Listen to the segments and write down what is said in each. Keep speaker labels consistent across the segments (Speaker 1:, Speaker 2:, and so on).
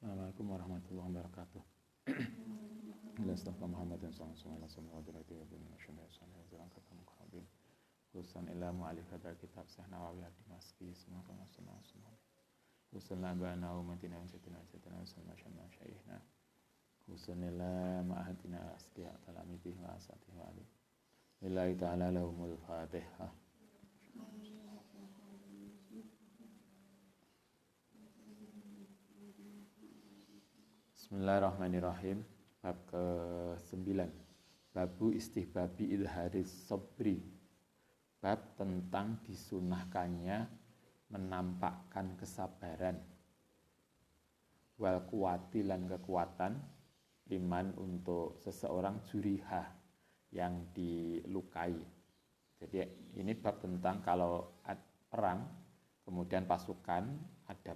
Speaker 1: Assalamualaikum warahmatullahi wabarakatuh. Ila astaghfir Muhammadin sallallahu alaihi wasallam wa dirati wa bin syuhada sallallahu alaihi wasallam khususan ila mu'alif hadal kitab Syekh Nawawi ad-Dimashqi semoga Allah khususan bana umatina wa sayyidina wa sallallahu syaihna khususan ila ma'ahadina asqiya talamidih wa asatih wa ali lillahi ta'ala lahumul fatihah. Bismillahirrahmanirrahim. Bab ke-9. Babu istihbabi idharis sabri. Bab tentang disunahkannya menampakkan kesabaran. Wal kuwati lan kekuatan liman untuk seseorang juriha yang dilukai. Jadi ini bab tentang kalau perang, kemudian pasukan, ada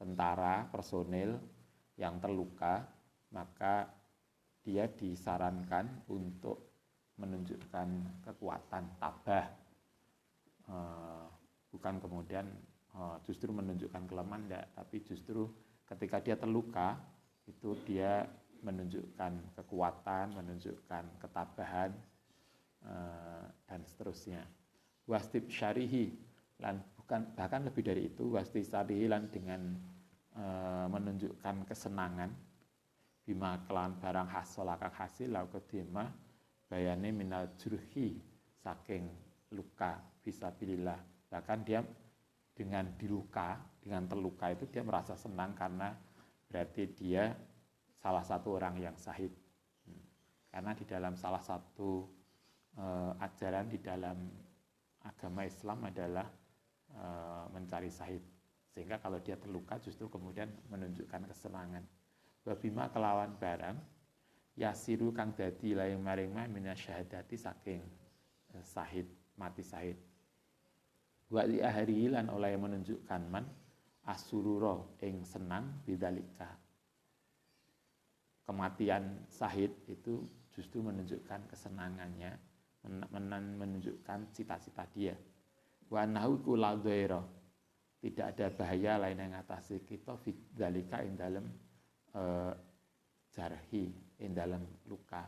Speaker 1: tentara, personil yang terluka, maka dia disarankan untuk menunjukkan kekuatan, tabah, bukan kemudian justru menunjukkan kelemahan, enggak, tapi justru ketika dia terluka itu dia menunjukkan kekuatan, menunjukkan ketabahan, dan seterusnya. Wastib syarihi, lan bahkan lebih dari itu, wastib syarihi lan dengan menunjukkan kesenangan bima kelan barang hasil akang hasil lau kedima bayane minal jurhi saking luka fisabilillah. Bahkan dia dengan terluka itu dia merasa senang karena berarti dia salah satu orang yang syahid. Karena di dalam salah satu ajaran di dalam agama Islam adalah mencari syahid. Sehingga kalau dia terluka justru kemudian menunjukkan kesenangan. Wabima kelawan barang yasiru kang dadi laing maring minasyahadati saking syahid, mati syahid. Wa li ahri lan oleh menunjukkan man asurura ing senang bidzalika. Kematian syahid itu justru menunjukkan kesenangannya, menunjukkan cita-cita dia. Wa nahu kula dhaira, tidak ada bahaya lain yang ngatasi kita fidzalika ing dalem jarhi, ing dalem luka.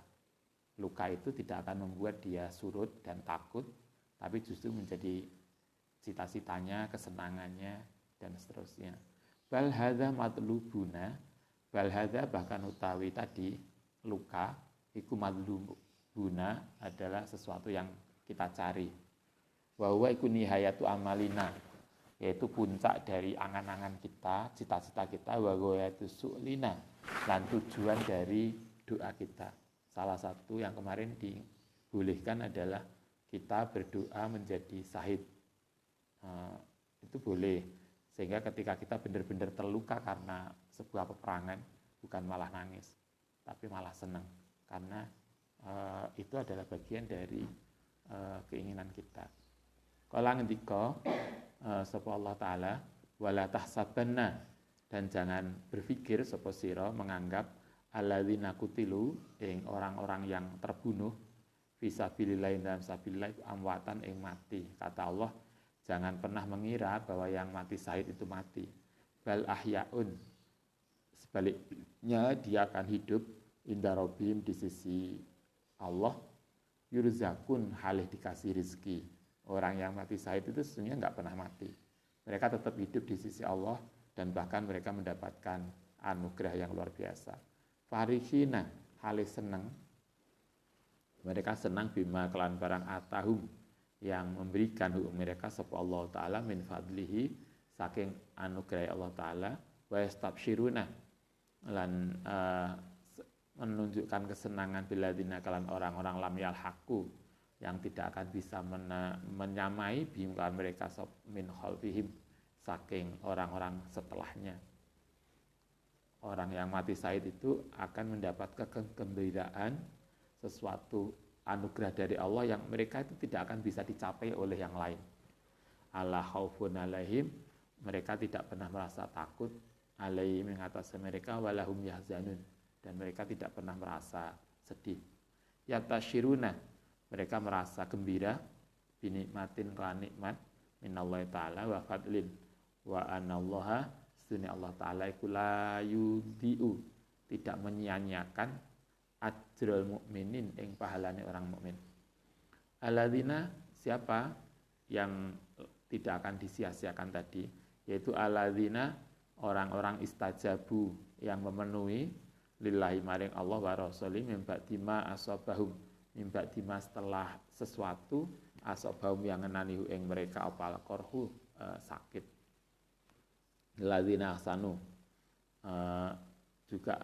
Speaker 1: Luka itu tidak akan membuat dia surut dan takut, tapi justru menjadi cita-citanya, kesenangannya dan seterusnya. Bal hadza matlubuna, bal hadza bahkan utawi tadi luka iku matlubuna adalah sesuatu yang kita cari. Wa huwa iku nihayatu amalina, yaitu puncak dari angan-angan kita, cita-cita kita, wa ghayatu su'lina, dan tujuan dari doa kita. Salah satu yang kemarin dibolehkan adalah kita berdoa menjadi syahid. Itu boleh, sehingga ketika kita benar-benar terluka karena sebuah peperangan, bukan malah nangis, tapi malah senang, karena itu adalah bagian dari keinginan kita. Kala ngendika sapa Allah Ta'ala wala tahsabanna, dan jangan berpikir sapa sira menganggap alladzina kutilu ing orang-orang yang terbunuh fisabilillah dalam sabilillah amwatan ing mati. Kata Allah, jangan pernah mengira bahwa yang mati syahid itu mati. Bal ahyaun, sebaliknya dia akan hidup inda rabbihim, di sisi Allah, yurzakun, halih dikasih rizki. Orang yang mati syahid itu sesungguhnya enggak pernah mati. Mereka tetap hidup di sisi Allah dan bahkan mereka mendapatkan anugerah yang luar biasa. Farihina, halih senang. Mereka senang bima kelan barang atahum, yang memberikan hukum mereka sapa Allah Ta'ala min fadlihi, saking anugerah Allah Ta'ala. Wa yastabsyiruna, lan menunjukkan kesenangan biladina kelan orang-orang lam yalhaqu, yang tidak akan bisa menyamai bihim kan mereka min khalfihim, saking orang-orang setelahnya. Orang yang mati syahid itu akan mendapat kegembiraan, sesuatu anugerah dari Allah yang mereka itu tidak akan bisa dicapai oleh yang lain. Ala khaufun alaihim, mereka tidak pernah merasa takut, alaihim mengatasi mereka, walahum yahzanun, dan mereka tidak pernah merasa sedih. Yatasyiruna, mereka merasa gembira, binikmatin kelan nikmat minallahi ta'ala wa fadlin wa anallaha Sedune Allah Ta'ala iku la yudhi'u, tidak menyia-nyiakan ajrul mukminin ing pahalane orang mukmin. Alladzina, siapa yang tidak akan disia-siakan tadi, yaitu alladzina, orang-orang istajabu yang memenuhi lillahi maring Allah wa rasuli min ba'di ma asabahum, min ba'di ma setelah sesuatu asabahum yang ngenani ing mereka apa korhu sakit. Alladzina ahsanu, juga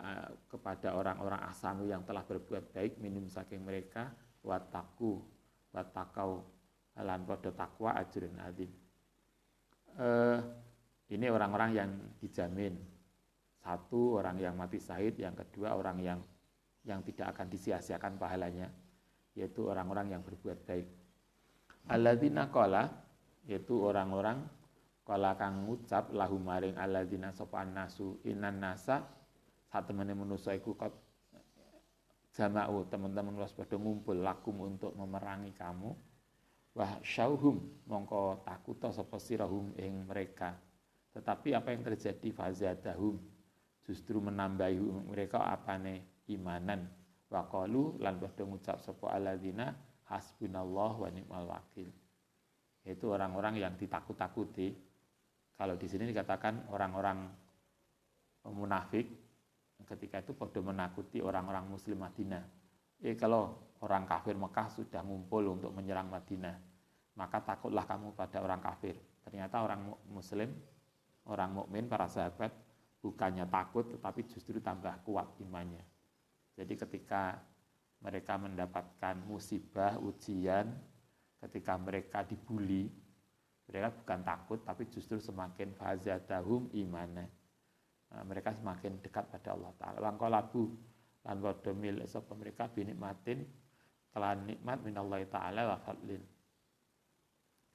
Speaker 1: kepada orang-orang ahsanu yang telah berbuat baik minum saking mereka wattaqu wattaqau lan padha takwa ajrun adzim. Ini orang-orang yang dijamin. Satu, orang yang mati syahid. Yang kedua, orang yang tidak akan disia-siakan pahalanya, yaitu orang-orang yang berbuat baik. Alladzina qala, yaitu orang-orang qala kang ngucap lahu maring alladzina sapa nasu innan nasa satemene manusa iku jama'u, teman-teman wis padha ngumpul lakum untuk memerangi kamu. Wah syauhum, mongko takuta sapa sirahum ing mereka. Tetapi apa yang terjadi fazadahum, justru menambahi mereka apane imanan. Wa qalu lan padha ngucap sapa alladzina hasbunallah wa ni'mal wakil. Itu orang-orang yang ditakut-takuti. Kalau di sini dikatakan orang-orang munafik, ketika itu pada menakuti orang-orang muslim Madinah. Kalau orang kafir Mekah sudah ngumpul untuk menyerang Madinah, maka takutlah kamu pada orang kafir. Ternyata orang muslim, orang mukmin, para sahabat bukannya takut tetapi justru tambah kuat imannya. Jadi ketika mereka mendapatkan musibah, ujian, ketika mereka dibuli, mereka bukan takut tapi justru semakin fazadahum imana. Mereka semakin dekat pada Allah Ta'ala. Wangkolabu lan padha milih sapa mereka binikmatin kelan nikmat minallahi ta'ala wa fadlin.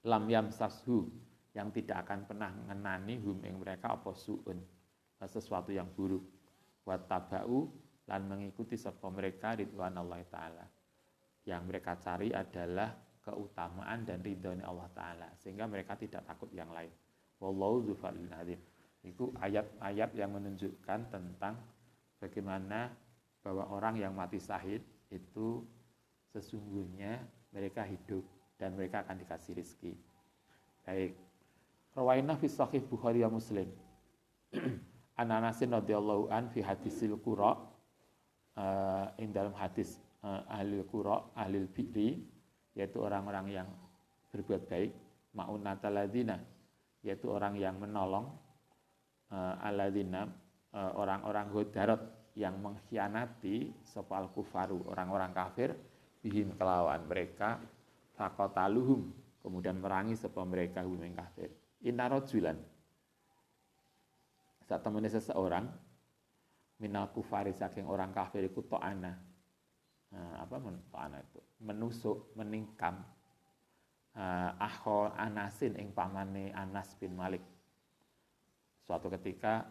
Speaker 1: Lam yamsashu, yang tidak akan pernah ngenani hum ing mereka apa suun, sesuatu yang buruk. Wa tabau lan mengikuti sapa mereka ridwanallahi ta'ala. Yang mereka cari adalah keutamaan dan ridhonya Allah Ta'ala, sehingga mereka tidak takut yang lain. Wallahu dzu fadlin adzim. Itu ayat-ayat yang menunjukkan tentang bagaimana bahwa orang yang mati syahid itu sesungguhnya mereka hidup dan mereka akan dikasih rezeki. Baik. Rawaina fi sahih Bukhari wa Muslim. An Anasin radhiyallahu an fi hadisil qura, in dalam hadis ahli qura, ahli bi'ri, yaitu orang-orang yang berbuat baik, ma'unatal ladzina, yaitu orang yang menolong alladzina, orang-orang Ghadarot yang mengkhianati sapa al-kufaru, orang-orang kafir, bihim kelawan mereka, faqataluhum, kemudian merangi sapa mereka hum ing kafir. Inna rajulan, saat temannya seseorang, minal kufari saking orang kafir iku ta'ana. Apa ta'ana itu? Menusuk, meningkam akho Anasin ing pamane Anas bin Malik. Suatu ketika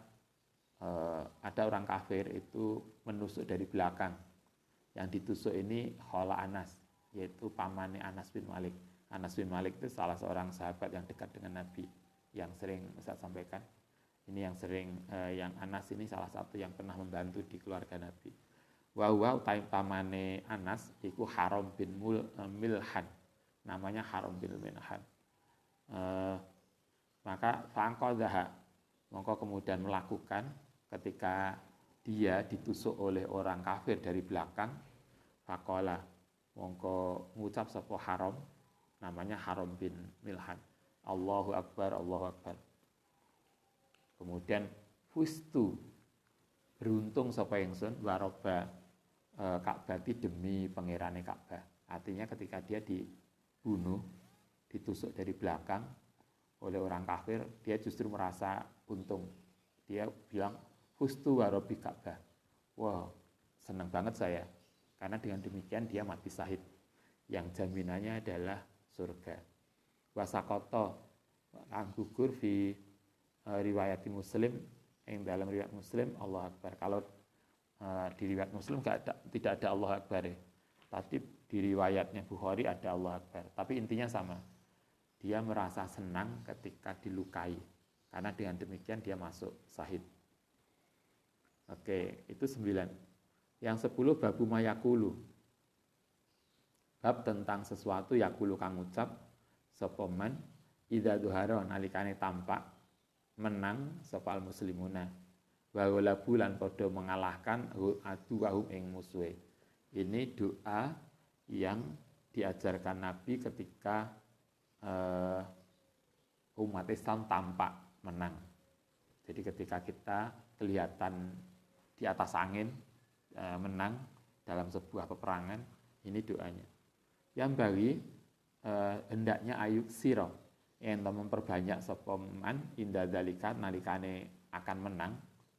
Speaker 1: ada orang kafir itu menusuk dari belakang. Yang ditusuk ini khola Anas, yaitu pamane Anas bin Malik. Anas bin Malik itu salah seorang sahabat yang dekat dengan Nabi, yang sering Ustaz sampaikan. Ini yang sering, yang Anas ini salah satu yang pernah membantu di keluarga Nabi. Wa utai pamane Anas iku Haram bin Milhan. Namanya Haram bin Milhan. Maka fangqadha, mongko kemudian melakukan ketika dia ditusuk oleh orang kafir dari belakang, faqala, mongko ngucap sapa Haram, namanya Haram bin Milhan, Allahu Akbar, Allahu Akbar. Kemudian fustu, beruntung sapa ingsun waroba Ka'bati demi pangerane Ka'bah. Artinya ketika dia dibunuh, ditusuk dari belakang oleh orang kafir, dia justru merasa untung. Dia bilang fustu warobi Ka'bah. Wow, senang banget saya. Karena dengan demikian dia mati syahid, yang jaminannya adalah surga. Wasakoto kang gugur fi riwayat Muslim, yang dalam riwayat Muslim Allah Akbar. Kalau di riwayat Muslim tidak ada Allah Akbar ya. Tapi di riwayatnya Bukhari ada Allah Akbar. Tapi intinya sama. Dia merasa senang ketika dilukai. Karena dengan demikian dia masuk syahid. Oke, itu 9. Yang 10 babu mayakulu. Bab tentang sesuatu yakulu kang ucap sapa man idza duhara nalikane tampak menang sapa al muslimuna wa walabu lan padha mengalahkan adu wahum ing musuhe. Ini doa yang diajarkan Nabi ketika umat Islam tampak menang. Jadi ketika kita kelihatan di atas angin menang dalam sebuah peperangan, ini doanya. Yang bagi hendaknya ayuk siro yang memperbanyak sapa man inda dzalika nalikane akan menang,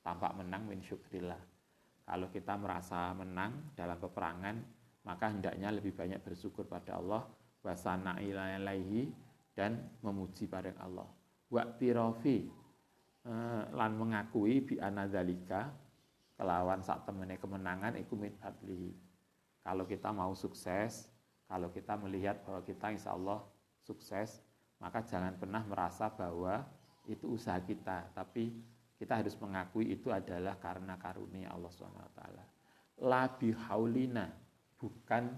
Speaker 1: tampak menang min syukrillah. Kalau kita merasa menang dalam peperangan, maka hendaknya lebih banyak bersyukur pada Allah wa sana'i ilaihi dan memuji pada Allah. Wa tirofi lan mengakui bi anadzalika kelawan sak temene kemenangan iku min fadlihi. Kalau kita mau sukses, kalau kita melihat bahwa kita insya Allah sukses, maka jangan pernah merasa bahwa itu usaha kita, tapi kita harus mengakui itu adalah karena karunia Allah SWT. La bihaulina, bukan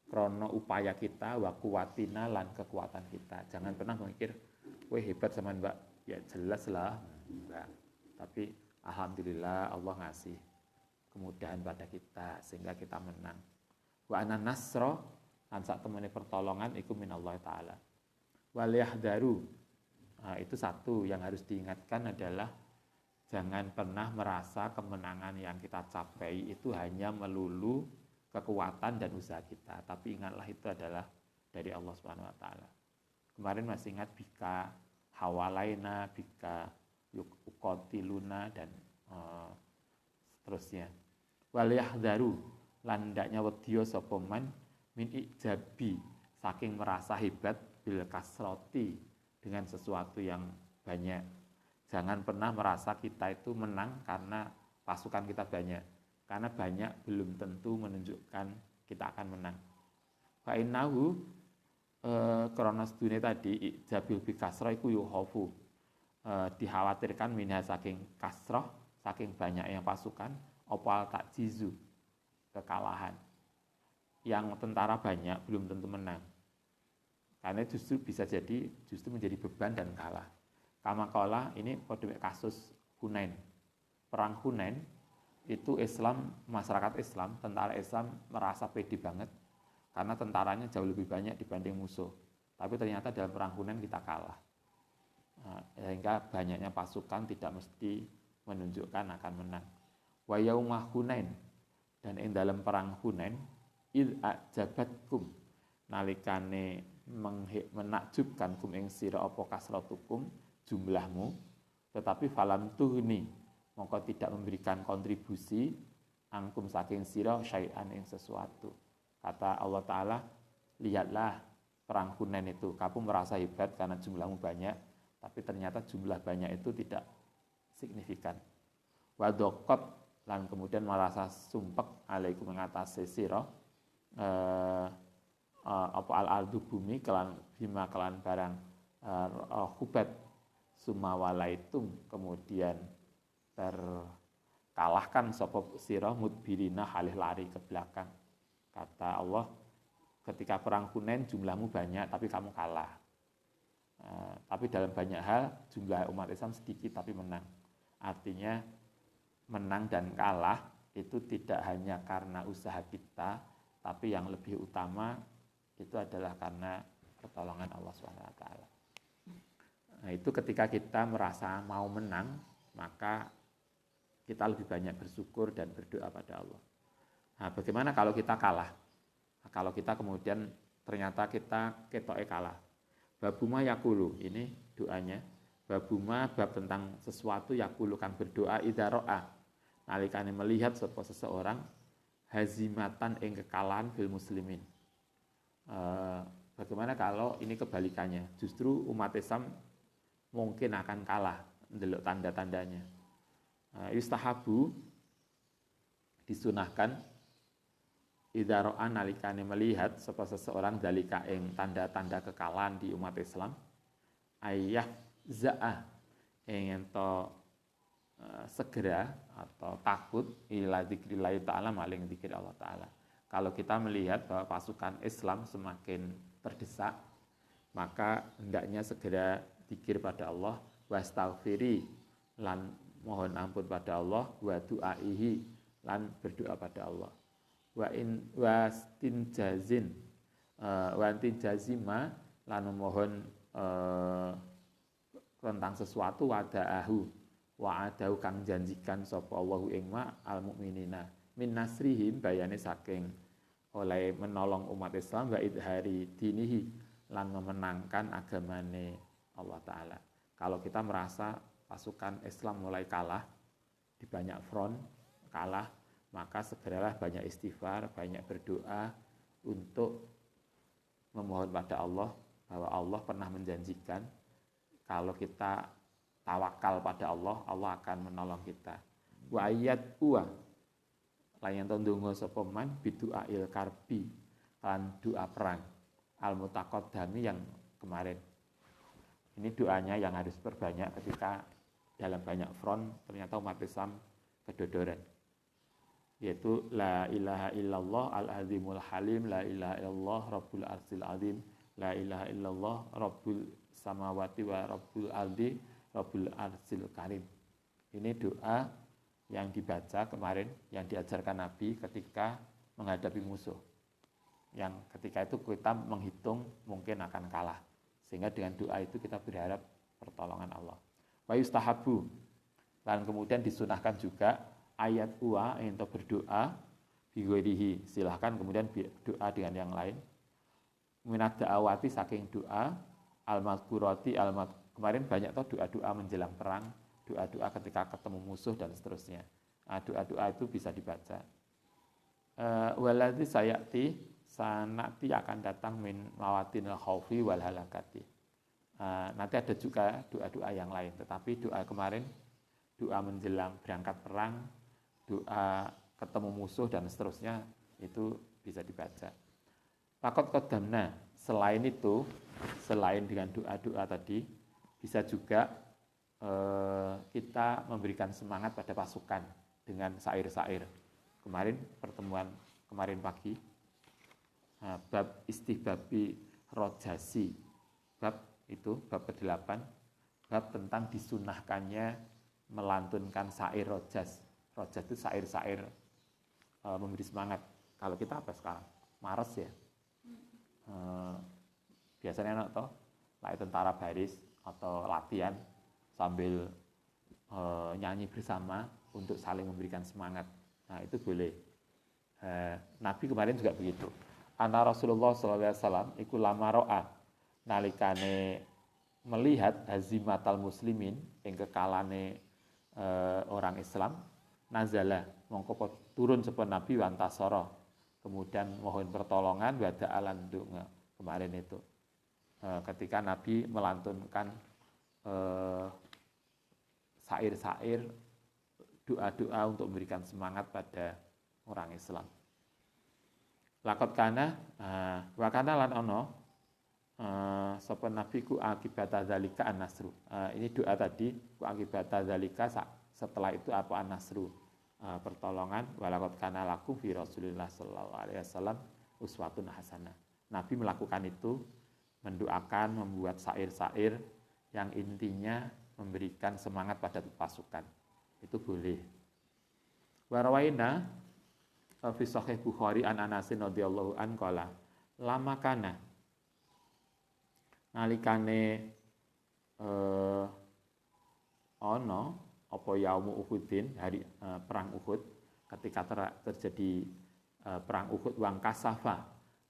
Speaker 1: krono upaya kita, wa kuwatina lan kekuatan kita. Jangan pernah memikir, weh hebat sama mbak, ya jelas lah, enggak. Tapi alhamdulillah Allah ngasih kemudahan pada kita sehingga kita menang. Wa anan nasro lan sak temene pertolongan iku minallah taala. Wal yahdaru. Nah, itu satu yang harus diingatkan adalah jangan pernah merasa kemenangan yang kita capai itu hanya melulu kekuatan dan usaha kita, tapi ingatlah itu adalah dari Allah Subhanahu wa taala. Kemarin masih ingat bika hawalaina, bika yuqatiluna dan seterusnya. Wal yahdaru lan ndaknya wedya sapa man min ijabi saking merasa hebat bil kasroti dengan sesuatu yang banyak. Jangan pernah merasa kita itu menang karena pasukan kita banyak. Karena banyak belum tentu menunjukkan kita akan menang. Fa innahu kronos dunia tadi ijabil bi kasra iku yuhofu. Dikhawatirkan minha saking kasroh, saking banyak yang pasukan, opal tak jizu, kekalahan. Yang tentara banyak belum tentu menang. Karena justru bisa jadi menjadi beban dan kalah. Kama ini pada kasus Hunain. Perang Hunain itu Islam, masyarakat Islam, tentara Islam merasa pede banget karena tentaranya jauh lebih banyak dibanding musuh. Tapi ternyata dalam perang Hunain kita kalah. Sehingga banyaknya pasukan tidak mesti menunjukkan akan menang. Wa yaumah Hunain, dan ing dalam perang Hunain id ajabatkum nalikane menakjubkan kum ing sira apa kasratukum jumlahmu, tetapi falam tuhni mongko tidak memberikan kontribusi angkum saking sira syai'an ing sesuatu. Kata Allah Ta'ala, lihatlah perang Hunain itu, kamu merasa hebat karena jumlahmu banyak, tapi ternyata jumlah banyak itu tidak signifikan. Wadokot lan kemudian merasa sumpek alaikum mengatasi sira apa al-ardu bumi kelan bima kelan barang hubat sumawalaitum kemudian terkalahkan sapa sira mudbirina halih lari ke belakang. Kata Allah, ketika perang Hunain jumlahmu banyak tapi kamu kalah. Tapi dalam banyak hal jumlah umat Islam sedikit tapi menang. Artinya menang dan kalah itu tidak hanya karena usaha kita, tapi yang lebih utama itu adalah karena pertolongan Allah SWT. Nah, itu ketika kita merasa mau menang, maka kita lebih banyak bersyukur dan berdoa pada Allah. Nah, bagaimana kalau kita kalah? Nah, kalau kita kemudian ternyata kita ketoke kalah. Babuma yakulu, ini doanya. Babuma bab tentang sesuatu yakulu kang berdoa idza ra'a. Nalikane melihat sapa seseorang hazimatan ing kekalahan fil muslimin. Bagaimana kalau ini kebalikannya? Justru umat Islam mungkin akan kalah, ndelok tanda-tandanya. Yustahabu disunahkan idza ra'a nalikane melihat sapa seseorang dalika ing tanda-tanda kekalahan di umat Islam ayah za'ah ingin segera atau takut ila dzikrillah ta'ala maling dzikir Allah Ta'ala. Kalau kita melihat bahwa pasukan Islam semakin terdesak, maka hendaknya segera dzikir pada Allah, wastaghfiri lan mohon ampun pada Allah, wa du'aihi lan berdoa pada Allah. Wa tinjazima lan mohon tentang sesuatu wa'adahu kang janjikan sapa Allahu ing ma al mukminina min nasrihim bayane saking oleh menolong umat Islam wa idhari dinihi lan memenangkan agamane Allah Ta'ala. Kalau kita merasa pasukan Islam mulai kalah di banyak front, kalah, maka segeralah banyak istighfar, banyak berdoa untuk memohon pada Allah bahwa Allah pernah menjanjikan kalau kita tawakal pada Allah, Allah akan menolong kita. Wa ayat uwa layan tondongo sapa man bidu'ail karbi lan doa perang al mutaqaddami yang kemarin. Ini doanya yang harus perbanyak ketika dalam banyak front ternyata umat Islam kedodoran. Yaitu la ilaha illallah al-azimul halim, la ilaha illallah rabbul arsil azim, la ilaha illallah rabbul samawati wa rabbul ardi rabbul arsil karim. Ini doa yang dibaca kemarin, yang diajarkan Nabi ketika menghadapi musuh. Yang ketika itu kita menghitung mungkin akan kalah. Sehingga dengan doa itu kita berharap pertolongan Allah. Wa yustahabu. Dan kemudian disunahkan juga ayat uwa untuk berdoa bighairihi. Silahkan kemudian doa dengan yang lain. Minad da'awati saking doa al-madhkurati kemarin banyak doa-doa menjelang perang, doa-doa ketika ketemu musuh dan seterusnya. Nah, doa-doa itu bisa dibaca. Waladzi sayati sanati akan datang min mawatinil khaufi wal halakati. Nanti ada juga doa-doa yang lain, tetapi doa kemarin, doa menjelang berangkat perang, doa ketemu musuh dan seterusnya itu bisa dibaca. Pakot kodamna, selain itu, selain dengan doa-doa tadi, bisa juga kita memberikan semangat pada pasukan dengan syair-syair. Kemarin pertemuan kemarin pagi, bab istihbabi rojasi, bab itu bab ke-8, bab tentang disunahkannya melantunkan syair rojas. Rojas itu syair-syair memberi semangat. Kalau kita apa sekarang? Mars ya. Biasanya anak toh lagi tentara baris atau latihan sambil nyanyi bersama untuk saling memberikan semangat. Nah itu boleh. Nabi kemarin juga begitu. Anna Rasulullah SAW iku lama ro'a nalikane melihat hazimatal muslimin yang kekalane orang Islam nazala mongko turun sapa Nabi wantasara kemudian mohon pertolongan wada alan donga kemarin itu ketika Nabi melantunkan syair-syair doa-doa untuk memberikan semangat pada orang Islam. Lakot kana wa kana lan ono sapa Nabi ku akibata zalika an-nasru. Ini doa tadi ku akibata zalika setelah itu apa an-nasru pertolongan walakot kana lakum fi Rasulillah sallallahu alaihi wasallam uswatun hasanah. Nabi melakukan itu mendoakan membuat syair-syair yang intinya memberikan semangat pada pasukan. Itu boleh. Warawaina fi sahih Bukhari an Anasin radhiyallahu an qala lama kana nalikane ono apa yaumu Uhudin hari perang Uhud ketika terjadi perang Uhud wang kasafa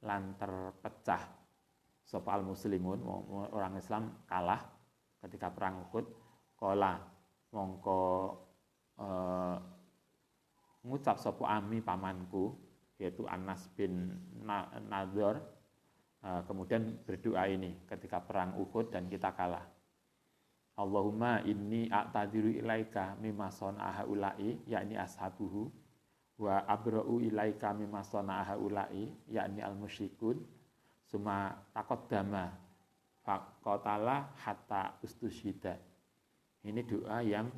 Speaker 1: lan terpecah sapa al muslimun orang Islam kalah ketika perang Uhud qala mongko ngucap sapa ami pamanku yaitu Anas bin Nadhr kemudian berdoa ini ketika perang Uhud dan kita kalah. Allahumma inni a'tadiru ilaika mimma sana'a haula'i yakni ashabuhu wa abra'u ilaika mimma sana'a haula'i yakni al-musyrikun summa taqaddama faqatala hatta ustusyhida. Ini doa yang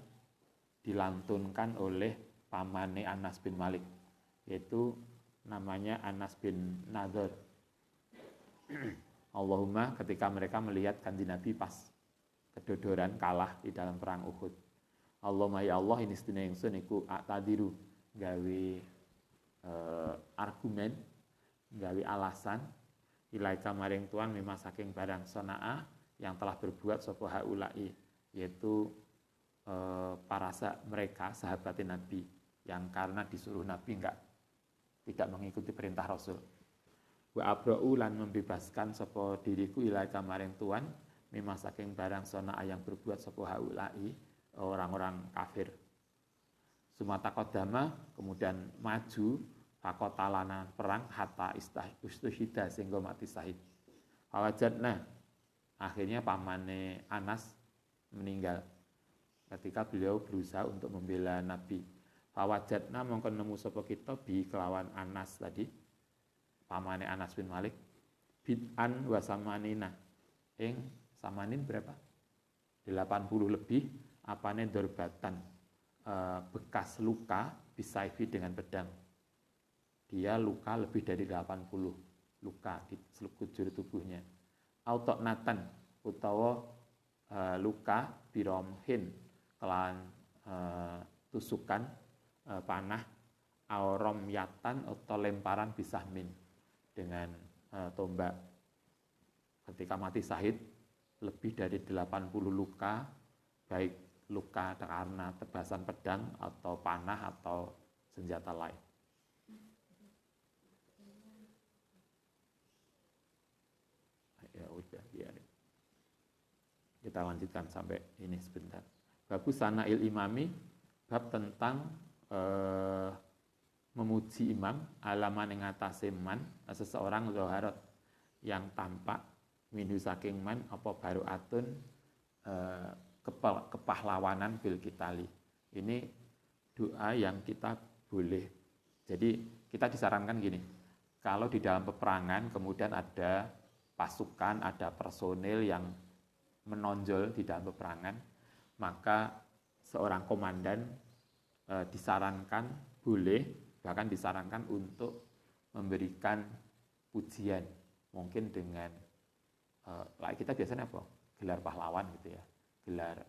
Speaker 1: dilantunkan oleh pamane Anas bin Malik, yaitu namanya Anas bin Nadhr. Allahumma, ketika mereka melihat kanjeng Nabi pas kedodoran kalah di dalam perang Uhud. Allahumma ya Allah, ini sedina ingsun iku atadiru gawe argumen, gawe alasan ilaika maring Tuhan memang saking barang sonaa yang telah berbuat sapa haulai, yaitu para mereka sahabat Nabi yang karena disuruh Nabi tidak mengikuti perintah Rasul. Wa abra'u lan membebaskan sapa diriku ilaika maring Tuhan memang saking barang sonaa yang berbuat sapa haulai, orang-orang kafir. Sumata kodama, kemudian maju fakotalanan perang hatta istuhida sehingga mati syahid. Fawajadna, akhirnya pamane Anas meninggal ketika beliau berusaha untuk membela Nabi. Fawajadna mongko nemu sapa kita bi kelawan Anas tadi, pamane Anas bin Malik, bid'an wa samanina. Samanin berapa? 80 lebih apane dorbatan, bekas luka bisaifi dengan pedang. Dia luka lebih dari 80 luka di sekujur tubuhnya. Autoknatan utawa luka biromhin kelan tusukan panah, auromyatan atau lemparan bisahmin dengan tombak. Ketika mati syahid lebih dari 80 luka, baik luka karena tebasan pedang atau panah atau senjata lain. Ya udah, biarin. Kita lanjutkan sampai ini sebentar. Babu sana'il imami, bab tentang memuji imam, alaman yang ngatasi man, seseorang zoharat yang tampak minhu saking man apa baru atun kepahlawanan bil kitali. Ini doa yang kita boleh. Jadi kita disarankan gini, kalau di dalam peperangan kemudian ada pasukan, ada personil yang menonjol di dalam peperangan, maka seorang komandan disarankan boleh, bahkan disarankan untuk memberikan pujian, mungkin dengan kita biasanya apa? Gelar pahlawan gitu ya, gelar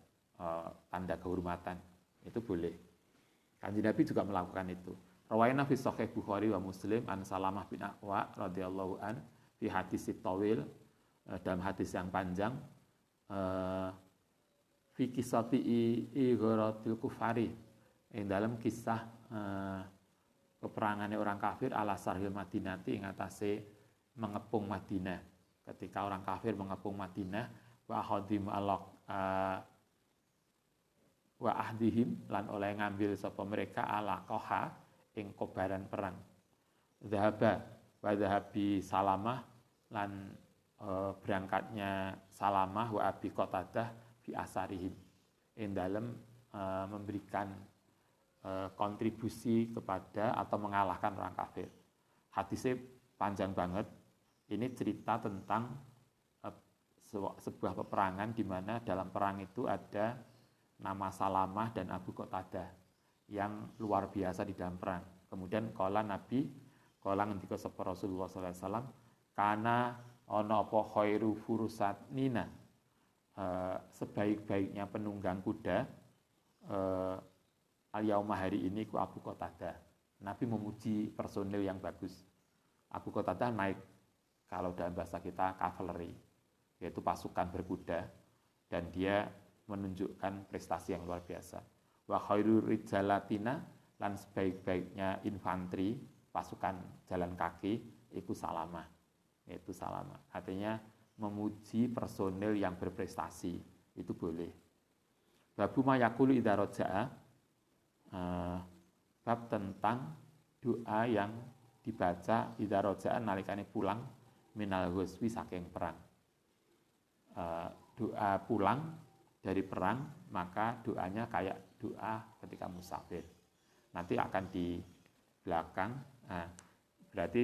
Speaker 1: tanda kehormatan, itu boleh. Kanjeng Nabi juga melakukan itu. Rawaina fi Sahih Bukhari wa Muslim an Salamah bin Aqwa radhiyallahu an fi hadis tawil, dalam hadis yang panjang, fi kisati igharatil kufari, yang dalam kisah peperangannya orang kafir ala sarhil Madinati ing atase mengepung Madinah. Ketika orang kafir mengepung Madinah, wa khadim wa ahdihim lan oleh ngambil sapa mereka ala koha ing kobaran perang. Zahaba wa zahabi Salamah lan berangkatnya Salamah wa Abi Qatadah fi asarihim, ing dalam memberikan kontribusi kepada atau mengalahkan orang kafir. Hadisnya panjang banget. Ini cerita tentang sebuah peperangan di mana dalam perang itu ada nama Salamah dan Abu Qatadah yang luar biasa di dalam perang. Kemudian qala Nabi, qala ngendika sapa Rasulullah sallallahu alaihi wasallam, kana ana apa khairu furusatnina, sebaik-baiknya penunggang kuda al-yauma hari ini ku Abu Qatadah. Nabi memuji personil yang bagus. Abu Qatadah naik, kalau dalam bahasa kita kavaleri, yaitu pasukan berkuda, dan dia menunjukkan prestasi yang luar biasa. Wa khairu rijalatina, lan sebaik-baiknya infanteri, pasukan jalan kaki, itu Salamah, yaitu Salamah. Artinya memuji personil yang berprestasi, itu boleh. Babu ma yaqulu idza raja'a, bab tentang doa yang dibaca idza raja'a nalikane pulang minal ghuswi saking perang. Doa pulang dari perang, maka doanya kayak doa ketika musafir. Nanti akan di belakang. Berarti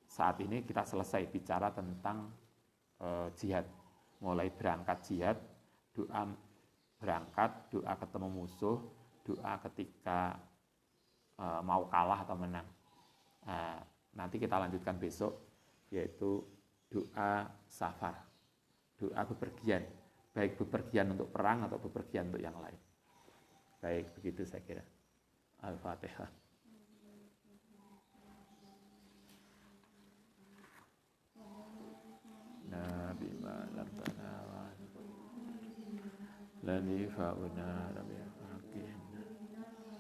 Speaker 1: saat ini kita selesai bicara tentang jihad. Mulai berangkat jihad, doa berangkat, doa ketemu musuh, doa ketika mau kalah atau menang. Nanti kita lanjutkan besok, yaitu doa safar, doa bepergian, baik bepergian untuk perang atau bepergian untuk yang lain. Baik, begitu saya kira. Al-Fatihah. Nabi Malakana Lani fa'una Rabbi Fakihna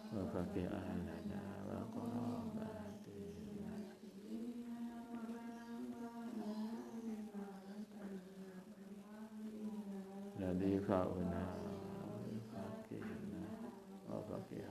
Speaker 1: Wa fakih ahlana Wa qarabatina Lani fa'una Fakihna Wa fakih